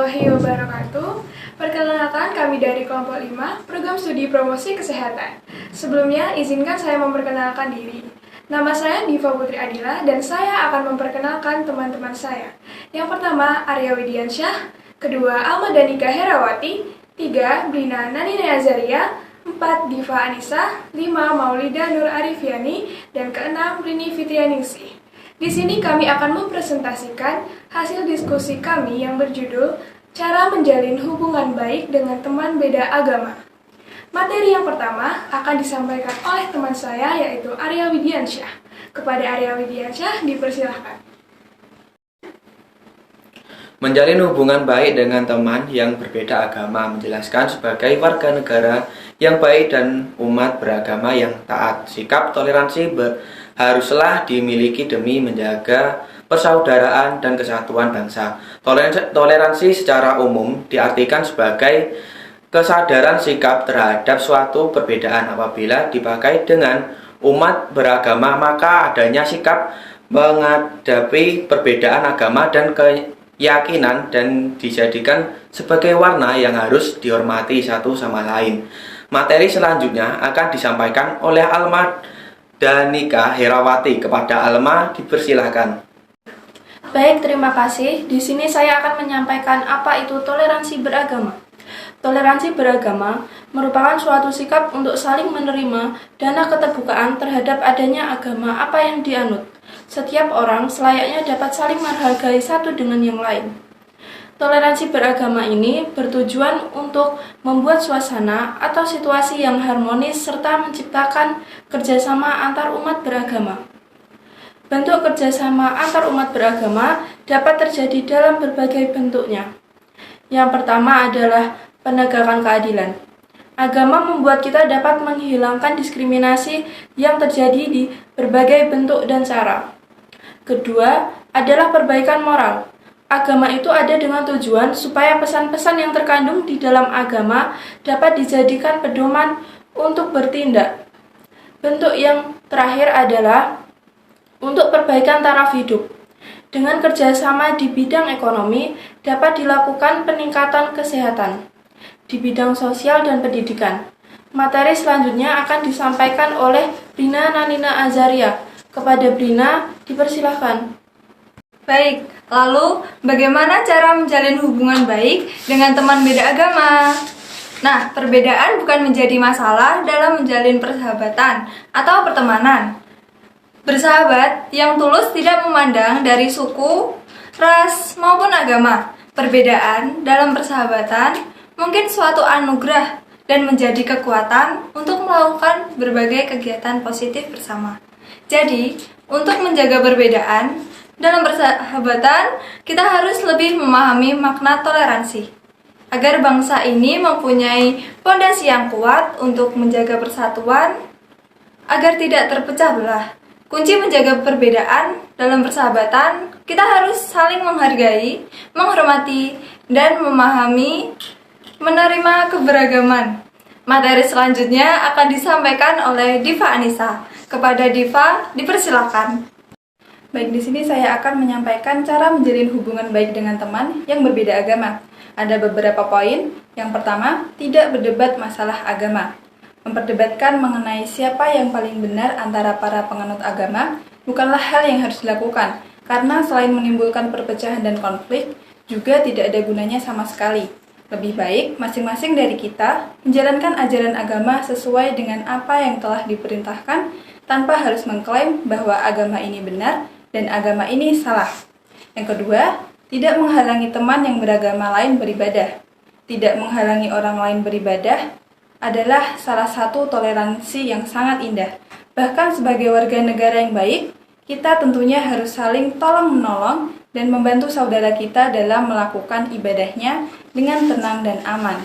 warahmatullahi wabarakatuh. Perkenalkan kami dari kelompok 5, program studi promosi kesehatan. Sebelumnya, izinkan saya memperkenalkan diri. Nama saya Diva Putri Adila dan saya akan memperkenalkan teman-teman saya. Yang pertama, Arya Widiansyah, kedua, Alma Danika Herawati, 3, Brina Nanina Azaria, 4, Diva Anissa, 5, Maulida Nur Arifiani, dan ke-6, Rini Fitrianingsih. Di sini kami akan mempresentasikan hasil diskusi kami yang berjudul Cara Menjalin Hubungan Baik dengan Teman Beda Agama. Materi yang pertama akan disampaikan oleh teman saya yaitu Arya Widiansyah. Kepada Arya Widiansyah dipersilahkan. Menjalin hubungan baik dengan teman yang berbeda agama menjelaskan sebagai warga negara yang baik dan umat beragama yang taat. Sikap toleransi haruslah dimiliki demi menjaga persaudaraan dan kesatuan bangsa. Toleransi secara umum diartikan sebagai kesadaran sikap terhadap suatu perbedaan. Apabila dipakai dengan umat beragama, maka adanya sikap menghadapi perbedaan agama dan keyakinan dan dijadikan sebagai warna yang harus dihormati satu sama lain. Materi selanjutnya akan disampaikan oleh Alma Danika Herawati. Kepada Alma dipersilahkan. Baik, terima kasih. Di sini saya akan menyampaikan apa itu toleransi beragama. Toleransi beragama merupakan suatu sikap untuk saling menerima dan keterbukaan terhadap adanya agama apa yang dianut. Setiap orang selayaknya dapat saling menghargai satu dengan yang lain. Toleransi beragama ini bertujuan untuk membuat suasana atau situasi yang harmonis serta menciptakan kerjasama antar umat beragama. Bentuk kerjasama antar umat beragama dapat terjadi dalam berbagai bentuknya. Yang pertama adalah penegakan keadilan. Agama membuat kita dapat menghilangkan diskriminasi yang terjadi di berbagai bentuk dan cara. Kedua adalah perbaikan moral. Agama itu ada dengan tujuan supaya pesan-pesan yang terkandung di dalam agama dapat dijadikan pedoman untuk bertindak. Bentuk yang terakhir adalah untuk perbaikan taraf hidup. Dengan kerjasama di bidang ekonomi dapat dilakukan peningkatan kesehatan di bidang sosial dan pendidikan. Materi selanjutnya akan disampaikan oleh Brina Nanina Azaria. Kepada Brina dipersilahkan. Baik, lalu bagaimana cara menjalin hubungan baik dengan teman beda agama? Nah, perbedaan bukan menjadi masalah dalam menjalin persahabatan atau pertemanan. Bersahabat yang tulus tidak memandang dari suku, ras, maupun agama. Perbedaan dalam persahabatan mungkin suatu anugerah dan menjadi kekuatan untuk melakukan berbagai kegiatan positif bersama. Jadi, untuk menjaga perbedaan dalam persahabatan, kita harus lebih memahami makna toleransi, agar bangsa ini mempunyai fondasi yang kuat untuk menjaga persatuan, agar tidak terpecah belah. Kunci menjaga perbedaan dalam persahabatan, kita harus saling menghargai, menghormati, dan memahami, menerima keberagaman. Materi selanjutnya akan disampaikan oleh Diva Anissa. Kepada Diva, dipersilakan. Baik, di sini saya akan menyampaikan cara menjalin hubungan baik dengan teman yang berbeda agama. Ada beberapa poin. Yang pertama, tidak berdebat masalah agama. Memperdebatkan mengenai siapa yang paling benar antara para penganut agama bukanlah hal yang harus dilakukan, karena selain menimbulkan perpecahan dan konflik, juga tidak ada gunanya sama sekali. Lebih baik masing-masing dari kita menjalankan ajaran agama sesuai dengan apa yang telah diperintahkan, tanpa harus mengklaim bahwa agama ini benar dan agama ini salah. Yang kedua, tidak menghalangi teman yang beragama lain beribadah. Tidak menghalangi orang lain beribadah adalah salah satu toleransi yang sangat indah. Bahkan sebagai warga negara yang baik, kita tentunya harus saling tolong-menolong dan membantu saudara kita dalam melakukan ibadahnya dengan tenang dan aman.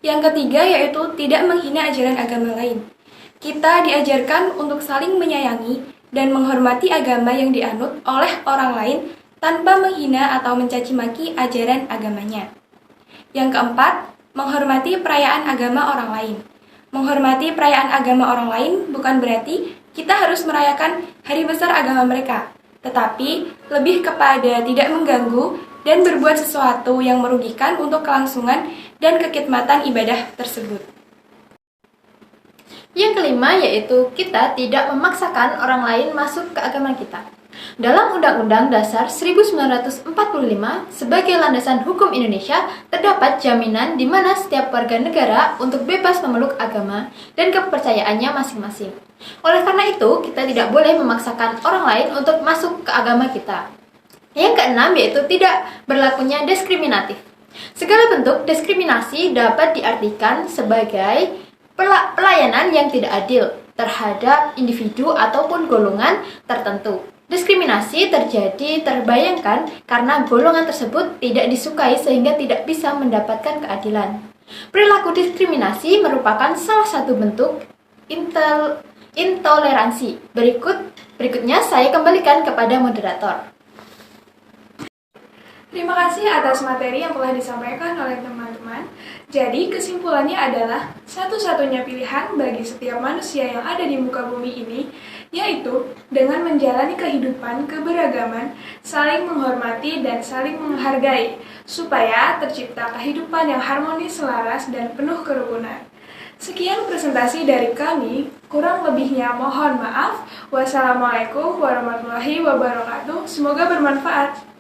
Yang ketiga yaitu tidak menghina ajaran agama lain. Kita diajarkan untuk saling menyayangi dan menghormati agama yang dianut oleh orang lain tanpa menghina atau mencaci maki ajaran agamanya. Yang keempat, menghormati perayaan agama orang lain. Menghormati perayaan agama orang lain bukan berarti kita harus merayakan hari besar agama mereka, tetapi lebih kepada tidak mengganggu dan berbuat sesuatu yang merugikan untuk kelangsungan dan kekhidmatan ibadah tersebut. Yang kelima yaitu kita tidak memaksakan orang lain masuk ke agama kita. Dalam Undang-Undang Dasar 1945 sebagai landasan hukum Indonesia terdapat jaminan di mana setiap warga negara untuk bebas memeluk agama dan kepercayaannya masing-masing. Oleh karena itu, kita tidak boleh memaksakan orang lain untuk masuk ke agama kita. Yang keenam yaitu tidak berlakunya diskriminatif. Segala bentuk diskriminasi dapat diartikan sebagai pelayanan yang tidak adil terhadap individu ataupun golongan tertentu. Diskriminasi terbayangkan karena golongan tersebut tidak disukai sehingga tidak bisa mendapatkan keadilan. Perilaku diskriminasi merupakan salah satu bentuk intoleransi. Berikutnya saya kembalikan kepada moderator. Terima kasih atas materi yang telah disampaikan oleh teman-teman. Jadi, kesimpulannya adalah satu-satunya pilihan bagi setiap manusia yang ada di muka bumi ini, yaitu dengan menjalani kehidupan keberagaman, saling menghormati dan saling menghargai, supaya tercipta kehidupan yang harmonis, selaras, dan penuh kerukunan. Sekian presentasi dari kami, kurang lebihnya mohon maaf. Wassalamualaikum warahmatullahi wabarakatuh. Semoga bermanfaat.